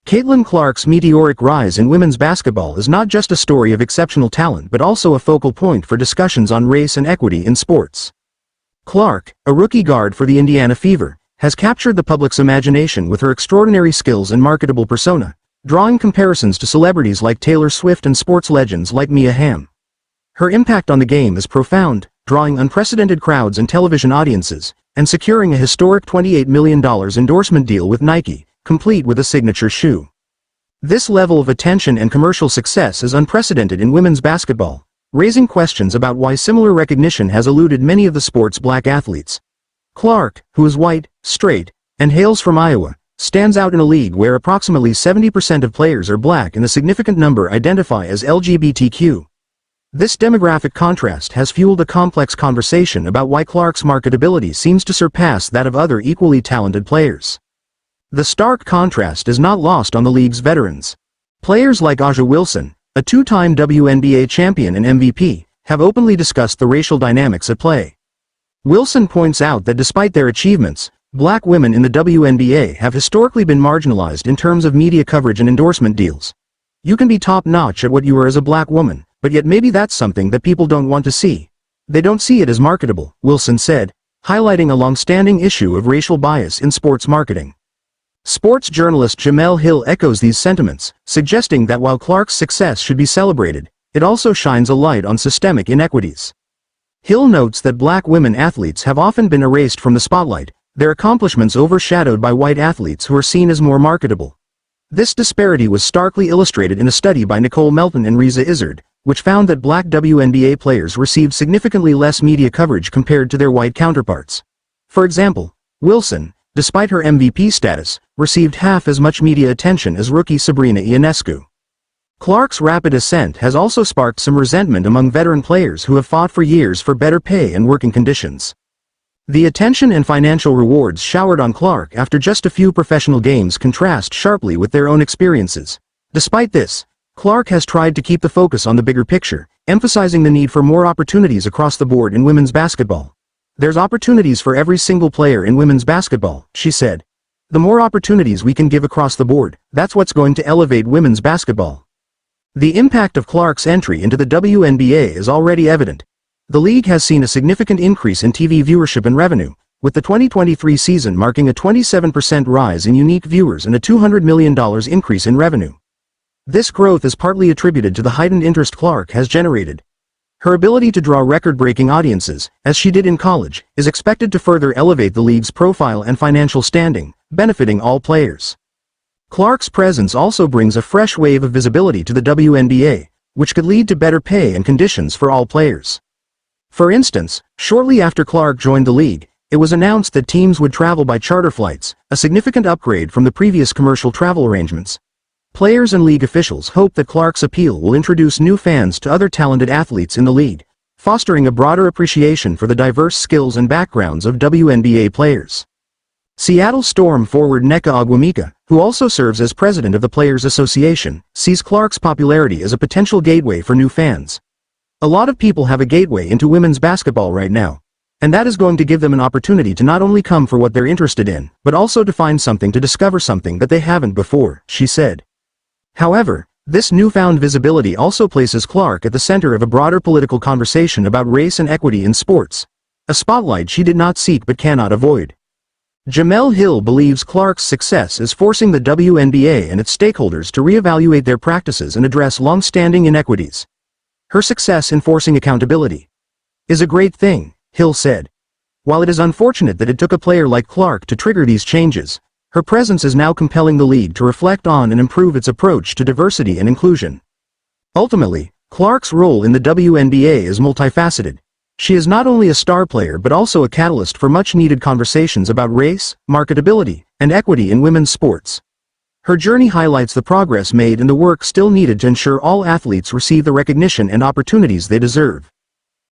Caitlin Clark's meteoric rise in women's basketball is not just a story of exceptional talent but also a focal point for discussions on race and equity in sports. Clark, a rookie guard for the Indiana Fever, has captured the public's imagination with her extraordinary skills and marketable persona, drawing comparisons to celebrities like Taylor Swift and sports legends like Mia Hamm. Her impact on the game is profound, drawing unprecedented crowds and television audiences, and securing a historic $28 million endorsement deal with Nike, complete with a signature shoe. This level of attention and commercial success is unprecedented in women's basketball, raising questions about why similar recognition has eluded many of the sport's black athletes. Clark, who is white, straight, and hails from Iowa, stands out in a league where approximately 70% of players are black and a significant number identify as LGBTQ. This demographic contrast has fueled a complex conversation about why Clark's marketability seems to surpass that of other equally talented players. The stark contrast is not lost on the league's veterans. Players like A'ja Wilson, a two-time WNBA champion and MVP, have openly discussed the racial dynamics at play. Wilson points out that despite their achievements, black women in the WNBA have historically been marginalized in terms of media coverage and endorsement deals. You can be top-notch at what you are as a black woman, but yet maybe that's something that people don't want to see. They don't see it as marketable, Wilson said, highlighting a long-standing issue of racial bias in sports marketing. Sports journalist Jemele Hill echoes these sentiments, suggesting that while Clark's success should be celebrated, it also shines a light on systemic inequities. Hill notes that black women athletes have often been erased from the spotlight, their accomplishments overshadowed by white athletes who are seen as more marketable. This disparity was starkly illustrated in a study by Nicole Melton and Reza Izzard, which found that black WNBA players received significantly less media coverage compared to their white counterparts. For example, Wilson, despite her MVP status, received half as much media attention as rookie Sabrina Ionescu. Clark's rapid ascent has also sparked some resentment among veteran players who have fought for years for better pay and working conditions. The attention and financial rewards showered on Clark after just a few professional games contrast sharply with their own experiences. Despite this, Clark has tried to keep the focus on the bigger picture, emphasizing the need for more opportunities across the board in women's basketball. "There's opportunities for every single player in women's basketball," she said. "The more opportunities we can give across the board, that's what's going to elevate women's basketball." The impact of Clark's entry into the WNBA is already evident. The league has seen a significant increase in TV viewership and revenue, with the 2023 season marking a 27% rise in unique viewers and a $200 million increase in revenue. This growth is partly attributed to the heightened interest Clark has generated. Her ability to draw record-breaking audiences, as she did in college, is expected to further elevate the league's profile and financial standing, benefiting all players. Clark's presence also brings a fresh wave of visibility to the WNBA, which could lead to better pay and conditions for all players. For instance, shortly after Clark joined the league, it was announced that teams would travel by charter flights, a significant upgrade from the previous commercial travel arrangements. Players and league officials hope that Clark's appeal will introduce new fans to other talented athletes in the league, fostering a broader appreciation for the diverse skills and backgrounds of WNBA players. Seattle Storm forward Nneka Ogwumika, who also serves as president of the Players Association, sees Clark's popularity as a potential gateway for new fans. "A lot of people have a gateway into women's basketball right now, and that is going to give them an opportunity to not only come for what they're interested in, but also to find something to discover something that they haven't before," she said. However, this newfound visibility also places Clark at the center of a broader political conversation about race and equity in sports, a spotlight she did not seek but cannot avoid. Jemele Hill believes Clark's success is forcing the WNBA and its stakeholders to reevaluate their practices and address long-standing inequities. "Her success in forcing accountability is a great thing," Hill said. "While it is unfortunate that it took a player like Clark to trigger these changes, her presence is now compelling the league to reflect on and improve its approach to diversity and inclusion." Ultimately, Clark's role in the WNBA is multifaceted. She is not only a star player but also a catalyst for much-needed conversations about race, marketability, and equity in women's sports. Her journey highlights the progress made and the work still needed to ensure all athletes receive the recognition and opportunities they deserve.